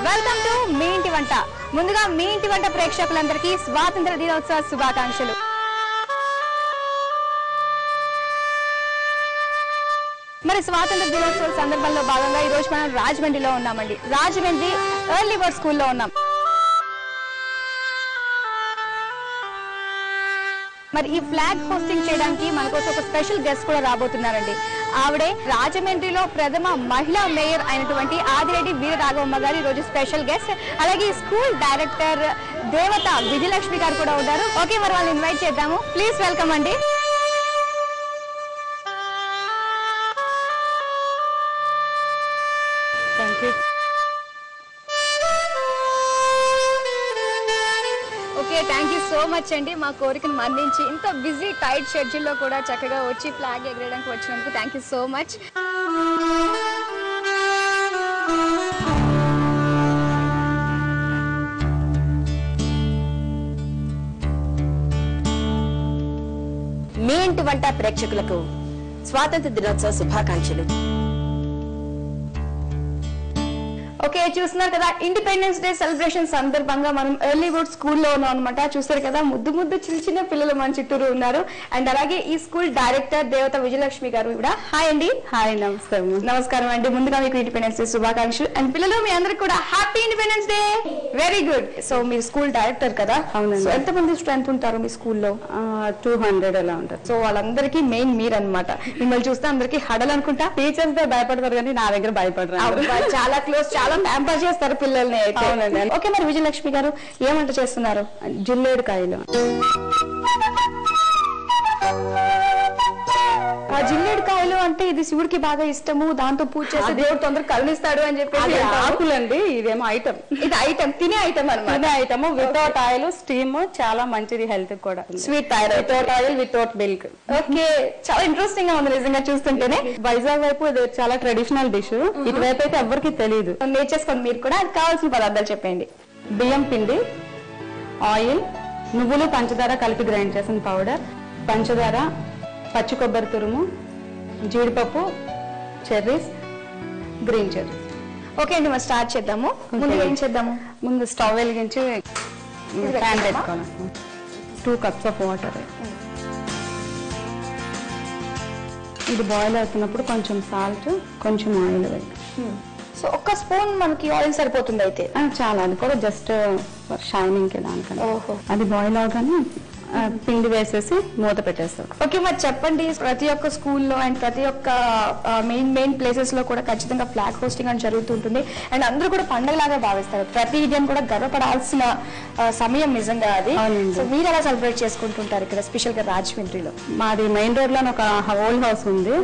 Welcome to me ఇంటి వంట. ముందుగా మీ ఇంటి వంట ప్రేక్షకులందరికీ స్వాతంత్ర దినోత్సవ శుభాకాంక్షలు. మరి స్వాతంత్ర దినోత్సవ సందర్భంలో భాగంగా ఈ రోజు మనం రాజమండ్రిలో ఉన్నామండి. రాజమండ్రి ఎర్లీ బర్డ్ స్కూల్లో ఉన్నాం. మరి ఈ ఫ్లాగ్ పోస్టింగ్ చేయడానికి మనకోసం ఒక స్పెషల్ గెస్ట్ కూడా రాబోతున్నారండి. ఆవిడే రాజమండ్రిలో ప్రథమ మహిళా మేయర్ అయినటువంటి ఆదిరెడ్డి వీరరాఘవమ్మ గారు ఈ రోజు స్పెషల్ గెస్ట్. అలాగే స్కూల్ డైరెక్టర్ దేవత విజయలక్ష్మి గారు కూడా ఉన్నారు. ఓకే, మరి వాళ్ళని ఇన్వైట్ చేద్దాము. ప్లీజ్ వెల్కమ్ అండి. Thank you. Okay, thank you so much అండి. మా కోరికను మన్నించి ఇంత బిజీ టైట్ షెడ్యూల్లో కూడా చక్కగా వచ్చి ఫ్లాగ్ ఎగరేయడానికి వచ్చినందుకు థ్యాంక్ యూ సో మచ్. మీ ఇంటి వంట ప్రేక్షకులకు స్వాతంత్ర దినోత్సవ శుభాకాంక్షలు. ఓకే, చూస్తున్నారు కదా, ఇండిపెండెన్స్ డే సెలబ్రేషన్ సందర్భంగా మనం ఎర్లీ వుడ్ స్కూల్లో ఉన్నాం అనమాట. చూస్తారు కదా, ముద్దు ముద్దు చిన్న చిన్న పిల్లలు మన చుట్టూరు ఉన్నారు. అండ్ అలాగే ఈ స్కూల్ డైరెక్టర్ దేవత విజయలక్ష్మి గారు కూడా. హాయ్ అండి. హాయ్, నమస్కారం. నమస్కారం అండి. ముందుగా మీకు ఇండిపెండెన్స్ డే శుభాకాంక్షలు. అండ్ పిల్లలు మీ అందరికి కూడా happy independence day. Very good. So మీరు స్కూల్ డైరెక్టర్ కదా? అవునండి. ఎంత మంది స్ట్రెంత్ ఉంటారు మీ స్కూల్లో? 200 అలా ఉంటారు. సో వాళ్ళందరికీ మెయిన్ మీరు అనమాట. మిమ్మల్ని చూస్తే అందరికి హడల్ అనుకుంటా. టీచర్స్ తో భయపడతారు కానీ నా దగ్గర భయపడరు. చాలా క్లోజ్, చాలా ప్యాంపర్ చేస్తారు పిల్లల్ని అయితే. ఓకే, మరి విజయలక్ష్మి గారు ఏమంట చేస్తున్నారు? జిల్లేడుకాయలు. ఆ జిల్లేడుకాయలు అంటే ఇది శివుడికి బాగా ఇష్టము, దాంతో పూజ చేస్తే దేవుడు తొందరగా కరుణిస్తాడు అని చెప్పేసి. ఆకులండి, ఇదేమో ఐటమ్. ఇది ఐటమ్, తినే ఐటమ్ అనమాట. తినే ఐటమ్. వితౌట్ ఆయిల్ స్టీమ్ చాలా మంచిది హెల్త్ కూడా. Sweet thyroid, without oil, without milk. Okay, చాలా ఇంట్రెస్టింగ్ గా ఉంది నిజంగా చూస్తుంటేనే. వైజాగ్ వైపు ఇది చాలా ట్రెడిషనల్ డిష్. ఇటువైపు అయితే ఎవరికి తెలియదు. నేర్చేసుకోండి మీరు కూడా. అది కావాల్సిన పదార్థాలు చెప్పండి. బియ్యం పిండి, ఆయిల్, నువ్వులు, పంచదార కలిపి గ్రైండ్ చేసిన పౌడర్, పంచదార, పచ్చి కొబ్బరి తురుము, జీడిపప్పు, చెర్రీస్, గ్రీన్ చెర్రీస్. ఓకే అండి, మరి స్టార్ట్ చేద్దాము. ముందు ఏం చేద్దాము? ముందు స్టవ్ వెలిగించి ప్యాన్ పెట్టుకోవాలి. 2 cups ఆఫ్ వాటర్. ఇది బాయిల్ అవుతున్నప్పుడు కొంచెం సాల్ట్, కొంచెం ఆయిల్ వేయాలి. సో ఒక్క స్పూన్ మనకి ఆయిల్ సరిపోతుంది అయితే? చాలా, అది కూడా జస్ట్ షైనింగ్ కి దానికన్నా. ఓహో. అది బాయిల్ అవగానే పిండి వేసేసి మూత పెట్టేస్తాం. ఓకే, మరి చెప్పండి, ప్రతి ఒక్క స్కూల్లో అండ్ ప్రతి ఒక్క మెయిన్ ప్లేసెస్ లో కూడా ఖచ్చితంగా ఫ్లాగ్ హోస్టింగ్ అని జరుగుతుంటుంది. అండ్ అందరూ కూడా పండుగలాగా భావిస్తారు. ప్రతి ఇండియన్ కూడా గర్వపడాల్సిన సమయం నిజంగా అది. సో మీరు ఎలా సెలబ్రేట్ చేసుకుంటుంటారు ఇక్కడ స్పెషల్ గా రాజమండ్రిలో? మాది మెయిన్ రోడ్ లో ఒక ఓల్డ్ హౌస్ ఉంది.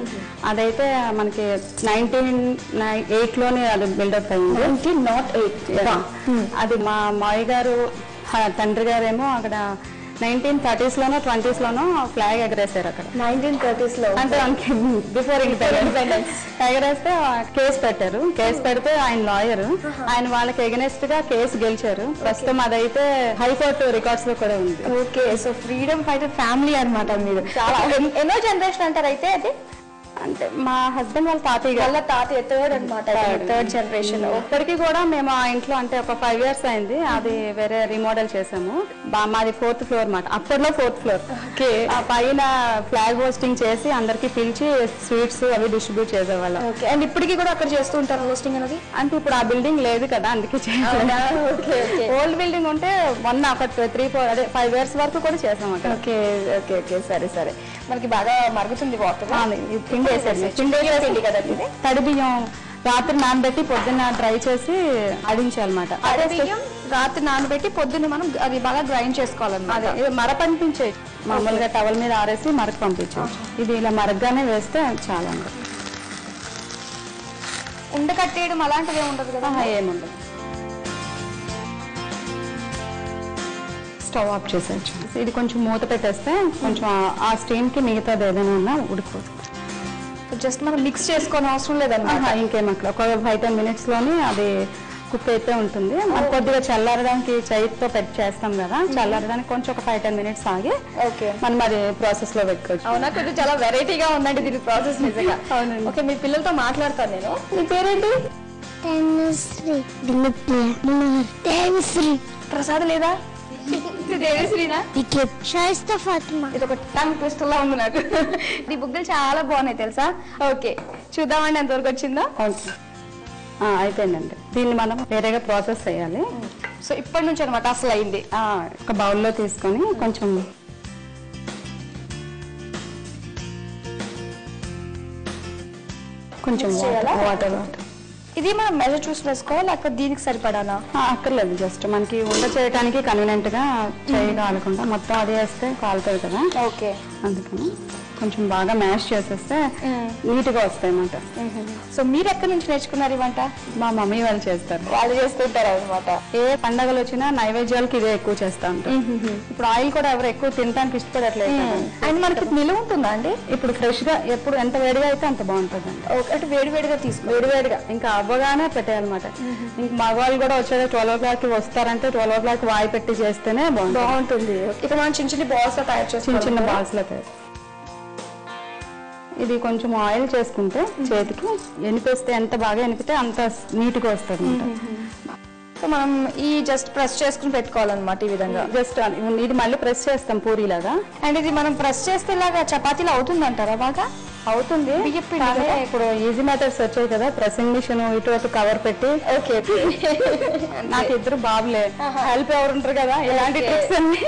అదైతే మనకి 1908 లోనే అది బిల్డప్ అయింది. 1908. అది మా మావి గారు తండ్రి గారేమో అక్కడ 1930s లోనో 20s లోనో ఫ్లాగ్ ఎగరేసారు అక్కడ. 1930s లో అంటే బిఫోర్ ఇండిపెండెన్స్ ఎగరేస్తే కేసు పెట్టారు. కేసు పెడితే ఆయన లాయర్, ఆయన వాళ్ళకి ఎగనెస్ట్ గా కేసు గెలిచారు. ప్రస్తుతం అదైతే హైకోర్టు రికార్డ్స్ లో కూడా ఉంది. Okay, so freedom fighter family అనమాట మీరు. చాలా ఎన్నో జనరేషన్ అంటారు అయితే అది? అంటే మా హస్బెండ్ వాళ్ళ తాతయ్య థర్డ్ అనమాట, థర్డ్ జనరేషన్. ఇప్పటికీ కూడా మేము ఆ ఇంట్లో అంటే ఒక 5 years అయింది. అది వేరే రీమోడల్ చేసాము. మాది 4th floor మాట. అప్పట్లో 4th floor. ఆ పైన ఫ్లాగ్ హోస్టింగ్ చేసి అందరికి పిలిచి స్వీట్స్ అవి డిస్ట్రిబ్యూట్ చేసేవాళ్ళం. అండ్ ఇప్పటికీ కూడా అక్కడ చేస్తూ ఉంటారు హోస్టింగ్ అనేది? అంటే ఇప్పుడు ఆ బిల్డింగ్ లేదు కదా, అందుకే ఓల్డ్ బిల్డింగ్ ఉంటే మొన్న ఒక 3-4 అదే 5 years వరకు కూడా చేసాం అక్కడ. ఓకే ఓకే ఓకే, సరే సరే. మనకి బాగా మరుగుతుంది వాటర్. పిండి వేసేసి కదండి. తడి బియ్యం రాత్రి నానబెట్టి పొద్దున్న డ్రై చేసి ఆడించాలన్నమాట. అదే బియ్యం రాత్రి నానబెట్టి పొద్దున్న మనం అది బాగా గ్రైండ్ చేసుకోవాలన్నమాట. మర పంపించేది మామూలుగా టవల్ మీద ఆరేసి మరకు పంపించవచ్చు. ఇది ఇలా మరగ్గానే వేస్తే చాలా ఉండకట్టేయడం అలాంటివి ఉండదు కదా? ఏముండదు. స్టవ్ ఆఫ్ చేసేయచ్చు. ఇది కొంచెం మూత పెట్టేస్తే కొంచెం ఆ స్టీమ్ కి మిగతాది ఏదైనా ఉన్నా ఉడికిపోతుంది. జస్ట్ మనం మిక్స్ చేసుకోని అవసరం లేదన్నమాట. ఇంకేమట్లా ఒక 5-10 minutes లోనే అది కుక్ అయితే ఉంటుంది. మనం కొద్దిగా చల్లారడానికి చేతితో పెట్టి చేస్తాం కదా, చల్లారడానికి కొంచెం ఒక 5-10 minutes ఆగి మనం అది ప్రాసెస్ లో పెట్టుకోవచ్చు. అవునా, కొంచెం చాలా వెరైటీగా ఉందండి దీని ప్రాసెస్ నిజంగా. ఓకే, మీ పిల్లలతో మాట్లాడతాను నేను. మీ పేరేంటి? దేవశ్రీ దేవశ్రీ ప్రసాద్ లేదా దేవశ్రీనా షాయిస్తా ఫాతిమా. ఇది ఒక టంగ్ ట్విస్టర్ లా ఉంది నాకు. ఈ బుగ్గలు చాలా బాగున్నాయి తెలుసా. ఓకే చూద్దామండి ఎంతవరకు వచ్చిందో. అయిపోయిందండి. దీన్ని మనం వేరేగా ప్రాసెస్ చేయాలి. సో ఇప్పటి నుంచి అనమాట అసలు అయింది. ఒక బౌల్లో తీసుకొని కొంచెం వాటర్ ఇది మనం మెజర్ చూసి వేసుకోవాలి లేకపోతే దీనికి సరిపడానా? అక్కర్లేదు, జస్ట్ మనకి ఉండ చేయడానికి కన్వీనియంట్ గా చేయగలకుండా మొత్తం అది వేస్తే కాలుతుంది కదా. ఓకే అందుకని కొంచెం బాగా మ్యాష్ చేసేస్తే నీట్ గా వస్తాయి అన్నమాట. సో మీరు ఎక్కడి నుంచి నేర్చుకున్నారు ఈ వంట? మా మమ్మీ వాళ్ళు చేస్తారు. వాళ్ళు చేస్తుంటారు అనమాట. ఏ పండగలు వచ్చినా నైవేద్యాలకి ఇదే ఎక్కువ చేస్తా ఉంటారు. ఇప్పుడు ఆయిల్ కూడా ఎవరు ఎక్కువ తినడానికి ఇష్టపడట్లేదు. అండ్ మనకి నిలువ ఉంటుందా అండి? ఇప్పుడు ఫ్రెష్ గా ఎప్పుడు ఎంత వేడిగా అయితే అంత బాగుంటుంది. అంటే వేడివేడిగా వేడివేడిగా ఇంకా అవ్వగానే పెట్టేయాలన్నమాట. ఇంక మగవాళ్ళు కూడా వచ్చేది 12 o'clock వస్తారంటే 12 o'clock వాయి పెట్టి చేస్తేనే బాగుంటుంది. ఇక్కడ మనం చిన్న చిన్న బాల్స్ లో తయారు చేస్తాం. చిన్న చిన్న బాల్స్ లో తయారు. ఇది కొంచెం ఆయిల్ చేసుకుంటే చేతికి ఎనిపేస్తే ఎంత బాగా ఎనిపితే అంత నీట్ గా వస్తుంది అనమాట. సో మనం ఈ జస్ట్ ప్రెస్ చేసుకుని పెట్టుకోవాలన్నమాట. ఈ విధంగా జస్ట్ ఇది మళ్ళీ ప్రెస్ చేస్తాం పూరీలాగా. అండ్ ఇది మనం ప్రెస్ చేస్తే ఇలాగా చపాతీలు అవుతుంది అంటారా? బాగా అవుతుంది. ఇప్పుడు ఈజీ మెథడ్స్ వచ్చాయి కదా, ప్రెసింగ్ మిషన్ ఇటు అటు కవర్ పెట్టి. ఓకే నాకు ఇద్దరు బాబులే, హెల్ప్ ఎవరు ఉంటారు కదా ఇలాంటి ట్రిక్స్ అన్ని.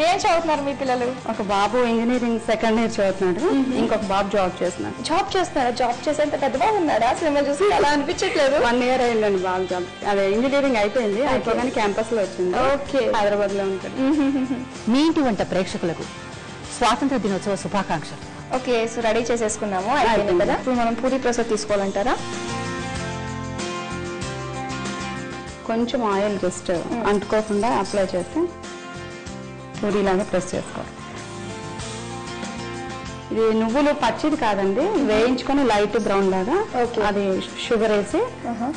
ఏం చదువుతున్నారు మీ పిల్లలు? ఒక బాబు ఇంజనీరింగ్ 2nd year చదువుతున్నాడు, ఇంకొక బాబు జాబ్ చేస్తున్నాడు. జాబ్ చేస్తున్నారా? జాబ్ చేసేంత పెద్ద బాబు ఉన్నాడా? సినిమా చూసి అలా అనిపించట్లేదు. 1 year అయిందండి బాబు జాబ్. అదే ఇంజనీరింగ్ అయిపోయింది, అయిపోగానే క్యాంపస్ లో వచ్చింది. ఓకే హైదరాబాద్ లో ఉంటాడు. మీ ఇంటి వంట ప్రేక్షకులకు స్వాతంత్ర దినోత్సవ శుభాకాంక్షలు. ఓకే సో రెడీ చేసేసుకున్నాము, అయిపోయింది కదా. ఇప్పుడు మనం పూరి ప్రసాద్ తీసుకోవాలంటారా? కొంచెం ఆయిల్ జస్ట్ అంటుకోకుండా అప్లై చేసి పూరీలాగా ప్రెస్ చేసుకోవాలి. ఇది నువ్వులు పచ్చిది కాదండి, వేయించుకొని లైట్ బ్రౌన్ లాగా అది షుగర్ వేసి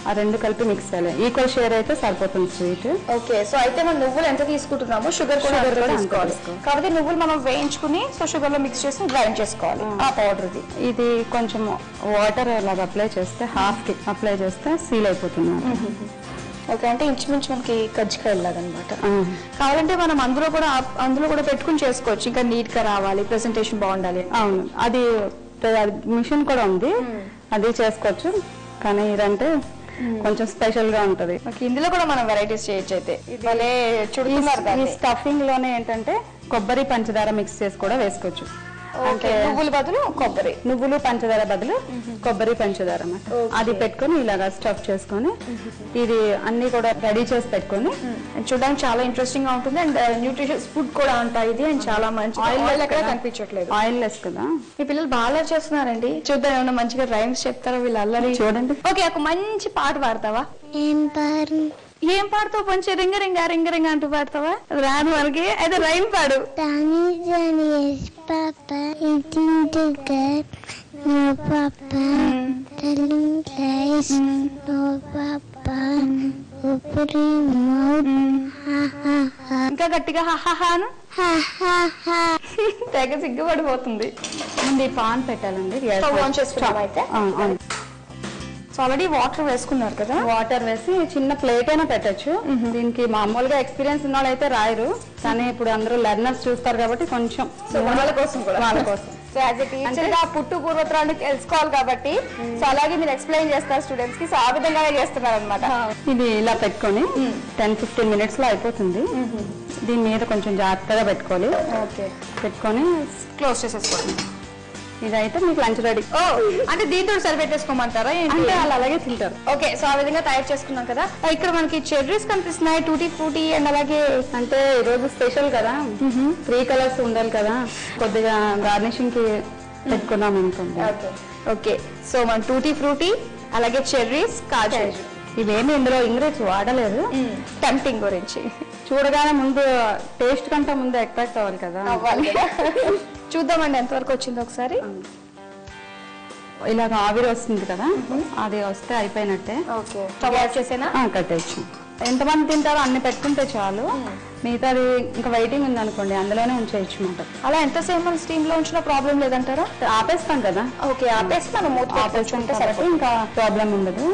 ఆ రెండు కలిపి మిక్స్ చేయాలి. ఈక్వల్ షేర్ అయితే సరిపోతుంది స్వీట్. ఓకే సో అయితే మనం నువ్వులు ఎంత తీసుకుంటున్నామో షుగర్ కూడా తీసుకోవాలి. కాబట్టి నువ్వులు మనం వేయించుకుని సో షుగర్ లో మిక్స్ చేసి గ్రైండ్ చేసుకోవాలి ఆ పౌడర్. ఇది కొంచెం వాటర్ లాగా అప్లై చేస్తే హాఫ్ కి అప్లై చేస్తే సీల్ అయిపోతుంది. ఓకే అంటే ఇంచుమించు మనకి కజ్జికాయలు లాగా అనమాట. కావాలంటే మనం అందులో కూడా పెట్టుకుని చేసుకోవచ్చు, ఇంకా నీట్ గా రావాలి, ప్రెసెంటేషన్ బాగుండాలి. అవును, అది మిషన్ కూడా ఉంది, అది చేసుకోవచ్చు. కానీ ఇదంటే కొంచెం స్పెషల్ గా ఉంటది. ఇందులో కూడా మనం వెరైటీస్ చేయొచ్చు. అయితే ఈ స్టఫింగ్ లోనే ఏంటంటే కొబ్బరి పంచదార మిక్స్ చేసి కూడా వేసుకోవచ్చు. అంటే నువ్వుల బదులు కొబ్బరి, నువ్వులు పంచదార బదులు కొబ్బరి పంచదార అన్నమాట. అది పెట్టుకొని ఇలాగా స్టఫ్ చేసుకొని ఇది అన్ని కూడా రెడీ చేసి పెట్టుకొని చూడడానికి చాలా ఇంట్రెస్టింగ్ గా ఉంటుంది. అండ్ న్యూట్రిషియస్ ఫుడ్ కూడా ఉంటాయి ఇది. అండ్ చాలా మంచి ఆయిల్ ఎక్కడ కనిపించట్లేదు, ఆయిల్ లెస్ కదా. ఈ పిల్లలు బాగా చేస్తున్నారండి. చూద్దాం ఏమన్నా మంచిగా రైమ్స్ చెప్తారా వీళ్ళు అల్లరి. చూడండి. ఓకే ఒక మంచి పాట పాడతావా? ఏం పాడుతావు? పంచి రింగ రింగ రింగ రింగ అంటూ పాడతావా? రాను మనకి. అయితే రైమ్ పాడు. Papa, eating together, no papa, telling lies, no papa, opening mouth, ha ha ha. ఇంకా గట్టిగా హాహాను. Ha ha ha. తెగ సిగ్గుపడిపోతుంది. ముందు పాన్ పెట్టాలండి. అయితే సో ఆల్రెడీ వాటర్ వేసుకున్నారు కదా. వాటర్ వేసి చిన్న ప్లేట్ అయినా పెట్టచ్చు. దీనికి మామూలుగా ఎక్స్పీరియన్స్ ఉన్న వాళ్ళు అయితే రాయరు, కానీ ఇప్పుడు అందరూ లెర్నర్స్ చూస్తారు కాబట్టి కొంచెం వాళ్ళ కోసం సో యాజ్ ఎ టీచర్ గా పుట్టు పూర్వత్రాన్ని తెలుసుకోవాలి కాబట్టి సో అలాగే మీరు ఎక్స్ప్లెయిన్ చేస్తారు స్టూడెంట్స్ కి. సో ఆ విధంగానే చేస్తున్నారు అనమాట. ఇది ఇలా పెట్టుకొని 10-15 minutes లో అయిపోతుంది. దీని మీద కొంచెం జాగ్రత్తగా పెట్టుకోవాలి. ఓకే పెట్టుకొని క్లోజ్ చేసేసుకోండి. ఇదైతే మీకు లంచ్ రెడీ. అంటే దీంతో సరిపెట్టేసుకోమంటారా? అంటే వాళ్ళు అలాగే తింటారు. ఓకే సో ఆ విధంగా తయారు చేసుకున్నాం కదా. ఇక్కడ మనకి చెర్రీస్ కనిపిస్తున్నాయి, టూటీ ఫ్రూటీ అండ్ అలాగే అంటే ఈరోజు స్పెషల్ కదా, 3 colors ఉండాలి కదా, కొద్దిగా గార్నిషింగ్ కి పెట్టుకున్నాం అనుకోండి. ఓకే సో మనం టూటీ ఫ్రూటీ అలాగే చెర్రీస్, కాజు ఇవేమి ఇందులో ఇంగ్రీడియంట్స్ వాడలేదు. టెంప్టింగ్ గురించి చూడగానే ముందు టేస్ట్ కంటే ముందు అట్రాక్ట్ అవ్వాలి కదా. చూద్దామండి ఎంతవరకు వచ్చింది ఒకసారి. ఇలాగ ఆవిరి వస్తుంది కదా, అది వస్తే అయిపోయినట్టే. కట్టేయచ్చు. ఎంతమంది తింటారో అన్ని పెట్టుకుంటే చాలు. మిగతాది ఇంకా వెయిటింగ్ ఉంది అనుకోండి, అందులోనే ఉంచేయచ్చు అన్నమాట. అలా ఎంతసేపు మనం స్టీమ్ లో ఉంచిన ప్రాబ్లం లేదంటారా? ఆపేస్తాం కదా. ఓకే ఆపేసి మనం ఆపేసుకుంటే సరిపోయి ఇంకా ప్రాబ్లం ఉండదు.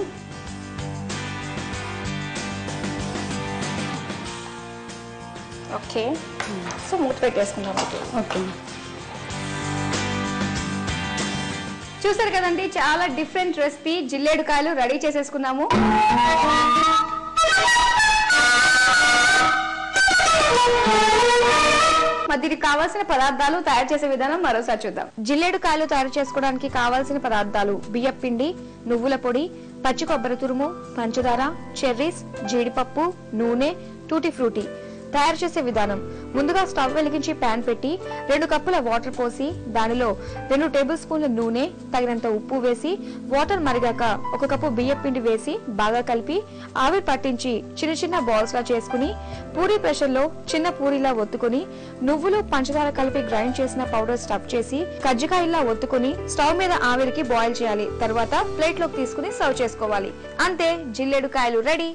ఓకే, సో మూత పెట్టేసుకుందాం. ఓకే. చూసారు కదండి, చాలా డిఫరెంట్ రెసిపీ జిల్లేడుకాయలు రెడీ చేసేసుకున్నాము. మరి దీనికి కావాల్సిన పదార్థాలు, తయారు చేసే విధానం మరోసారి చూద్దాం. జిల్లేడుకాయలు తయారు చేసుకోవడానికి కావాల్సిన పదార్థాలు: బియ్యం పిండి, నువ్వుల పొడి, పచ్చి కొబ్బరి తురుము, పంచదార, చెర్రీస్, జీడిపప్పు, నూనె, టూటీ ఫ్రూటీ. తయారు చేసే విధానం: ముందుగా స్టవ్ వెలిగించి ప్యాన్ పెట్టి 2 కప్పుల వాటర్ పోసి దానిలో 2 టేబుల్ స్పూన్ల నూనె, తగినంత ఉప్పు వేసి వాటర్ మరిగాక 1 కప్పు బియ్యం పిండి వేసి బాగా కలిపి ఆవిరి పట్టించి చిన్న చిన్న బాల్స్ లా చేసుకుని పూరీ ప్రెషర్ లో చిన్న పూరీలా ఒత్తుకుని నువ్వులు, పంచదార కలిపి గ్రైండ్ చేసిన పౌడర్ స్టఫ్ చేసి కజ్జికాయలా ఒత్తుకుని స్టవ్ మీద ఆవిరికి బాయిల్ చేయాలి. తర్వాత ప్లేట్ లోకి తీసుకుని సర్వ్ చేసుకోవాలి. అంతే, జిల్లేడుకాయలు రెడీ.